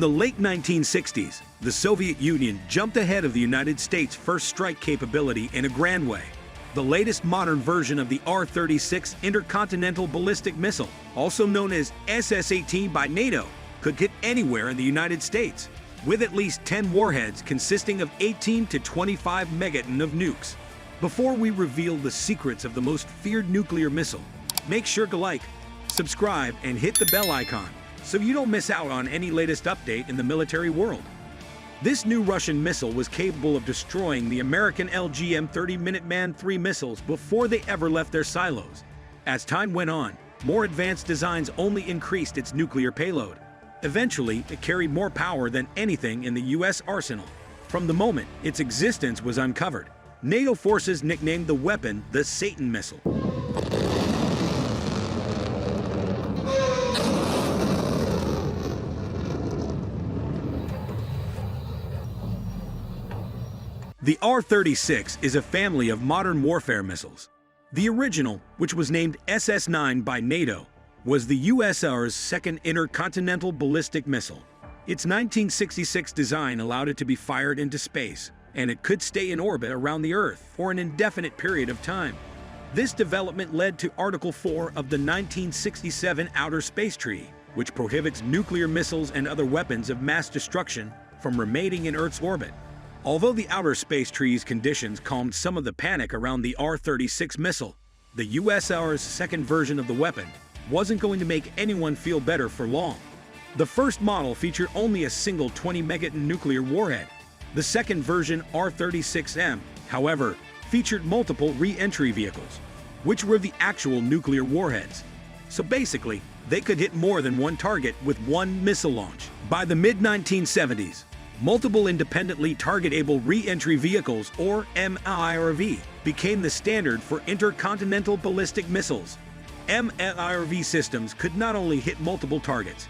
the late 1960s, the Soviet Union jumped ahead of the United States' first strike capability in a grand way. The latest modern version of the R-36 intercontinental ballistic missile, also known as SS-18 by Nayto, could hit anywhere in the United States, with at least 10 warheads consisting of 18 to 25 megaton of nukes. Before we reveal the secrets of the most feared nuclear missile, make sure to like, subscribe, and hit the bell icon so you don't miss out on any latest update in the military world. This new Russian missile was capable of destroying the American LGM-30 Minuteman III missiles before they ever left their silos. As time went on, more advanced designs only increased its nuclear payload. Eventually, it carried more power than anything in the U.S. arsenal. From the moment its existence was uncovered, NATO forces nicknamed the weapon the Satan missile. The R-36 is a family of modern warfare missiles. The original, which was named SS-9 by NATO, was the USSR's second intercontinental ballistic missile. Its 1966 design allowed it to be fired into space, and it could stay in orbit around the Earth for an indefinite period of time. This development led to Article 4 of the 1967 Outer Space Treaty, which prohibits nuclear missiles and other weapons of mass destruction from remaining in Earth's orbit. Although the Outer Space Treaty's conditions calmed some of the panic around the R-36 missile, the USSR's second version of the weapon wasn't going to make anyone feel better for long. The first model featured only a single 20 megaton nuclear warhead. The second version, R-36M, however, featured multiple re-entry vehicles, which were the actual nuclear warheads. So basically, they could hit more than one target with one missile launch. By the mid-1970s, multiple independently target-able re-entry vehicles, or MIRV, became the standard for intercontinental ballistic missiles. MIRV systems could not only hit multiple targets,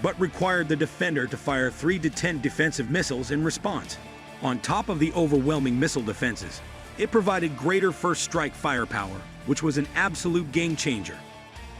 but required the defender to fire 3 to 10 defensive missiles in response. On top of the overwhelming missile defenses, it provided greater first strike firepower, which was an absolute game-changer.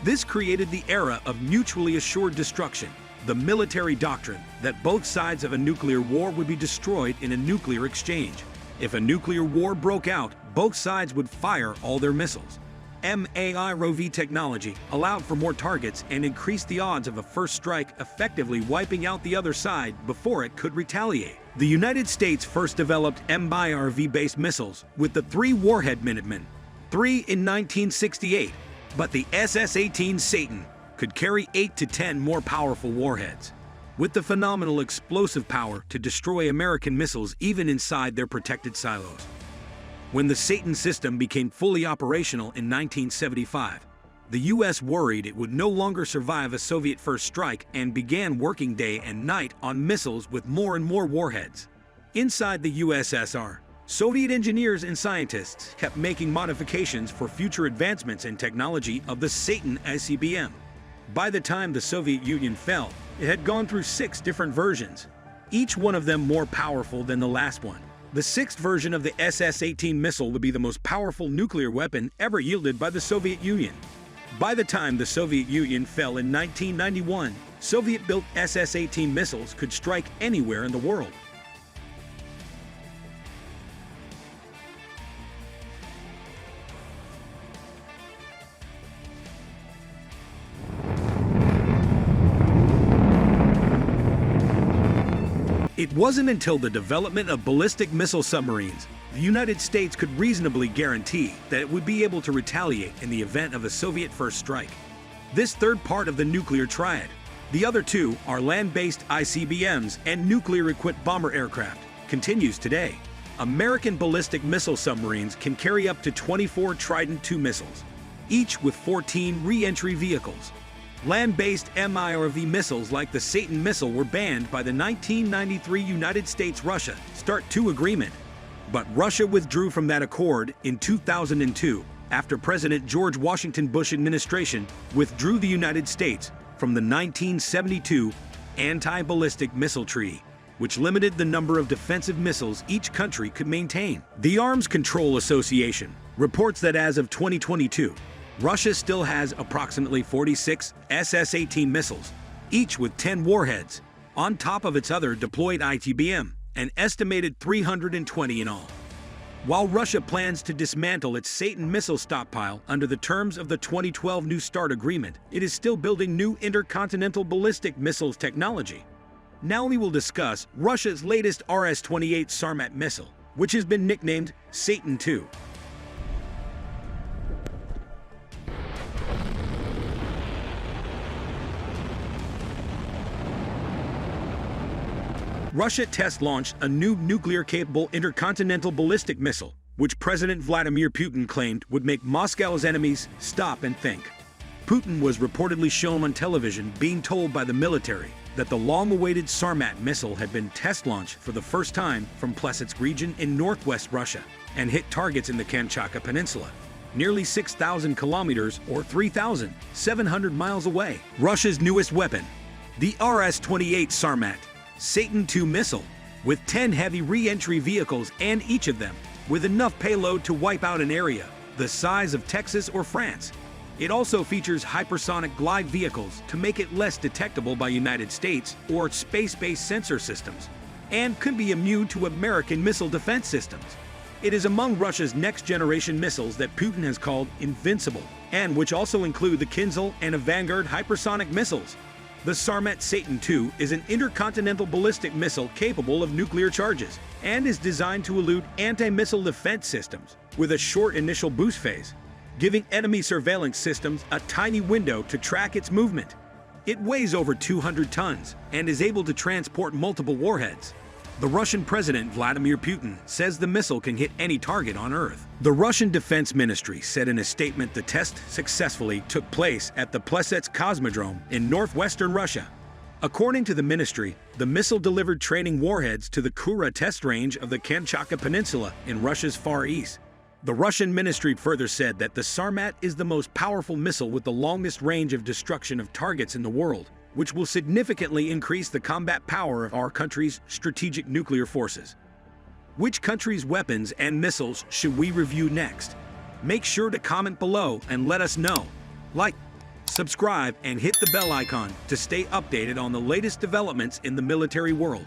This created the era of mutually assured destruction, the military doctrine that both sides of a nuclear war would be destroyed in a nuclear exchange. If a nuclear war broke out, both sides would fire all their missiles. MIRV technology allowed for more targets and increased the odds of a first strike effectively wiping out the other side before it could retaliate. The United States first developed MIRV-based missiles with the 3 Warhead Minutemen, 3 in 1968, but the SS-18 Satan could carry 8 to 10 more powerful warheads, with the phenomenal explosive power to destroy American missiles even inside their protected silos. When the Satan system became fully operational in 1975, the U.S. worried it would no longer survive a Soviet first strike and began working day and night on missiles with more and more warheads. Inside the USSR, Soviet engineers and scientists kept making modifications for future advancements in technology of the Satan ICBM. By the time the Soviet Union fell, it had gone through 6 different versions, each one of them more powerful than the last one. The 6th version of the SS-18 missile would be the most powerful nuclear weapon ever yielded by the Soviet Union. By the time the Soviet Union fell in 1991, Soviet-built SS-18 missiles could strike anywhere in the world. It wasn't until the development of ballistic missile submarines the United States could reasonably guarantee that it would be able to retaliate in the event of a Soviet first strike. This third part of the nuclear triad, the other 2 are land-based ICBMs and nuclear-equipped bomber aircraft, continues today. American ballistic missile submarines can carry up to 24 Trident II missiles, each with 14 re-entry vehicles. Land-based MIRV missiles like the Satan missile were banned by the 1993 United States-Russia START II agreement, but Russia withdrew from that accord in 2002 after President George Washington Bush administration withdrew the United States from the 1972 Anti-Ballistic Missile Treaty, which limited the number of defensive missiles each country could maintain. The Arms Control Association reports that as of 2022, Russia still has approximately 46 SS-18 missiles, each with 10 warheads, on top of its other deployed ICBM, an estimated 320 in all. While Russia plans to dismantle its Satan missile stockpile under the terms of the 2012 New START agreement, it is still building new intercontinental ballistic missiles technology. Now we will discuss Russia's latest RS-28 Sarmat missile, which has been nicknamed Satan II. Russia test-launched a new nuclear-capable intercontinental ballistic missile, which President Vladimir Putin claimed would make Moscow's enemies stop and think. Putin was reportedly shown on television being told by the military that the long-awaited Sarmat missile had been test-launched for the first time from Plesetsk region in northwest Russia and hit targets in the Kamchatka Peninsula, nearly 6,000 kilometers or 3,700 miles away. Russia's newest weapon, the RS-28 Sarmat Satan II missile, with 10 heavy re-entry vehicles and each of them with enough payload to wipe out an area the size of Texas or France. It also features hypersonic glide vehicles to make it less detectable by United States or space-based sensor systems, and could be immune to American missile defense systems. It is among Russia's next-generation missiles that Putin has called invincible, and which also include the Kinzhal and Vanguard hypersonic missiles. The Sarmat Satan II is an intercontinental ballistic missile capable of nuclear charges and is designed to elude anti-missile defense systems with a short initial boost phase, giving enemy surveillance systems a tiny window to track its movement. It weighs over 200 tons and is able to transport multiple warheads. The Russian President Vladimir Putin says the missile can hit any target on Earth. The Russian Defense Ministry said in a statement the test successfully took place at the Plesetsk Cosmodrome in northwestern Russia. According to the ministry, the missile delivered training warheads to the Kura test range of the Kamchatka Peninsula in Russia's Far East. The Russian ministry further said that the Sarmat is the most powerful missile with the longest range of destruction of targets in the world, which will significantly increase the combat power of our country's strategic nuclear forces. Which country's weapons and missiles should we review next? Make sure to comment below and let us know. Like, subscribe, and hit the bell icon to stay updated on the latest developments in the military world.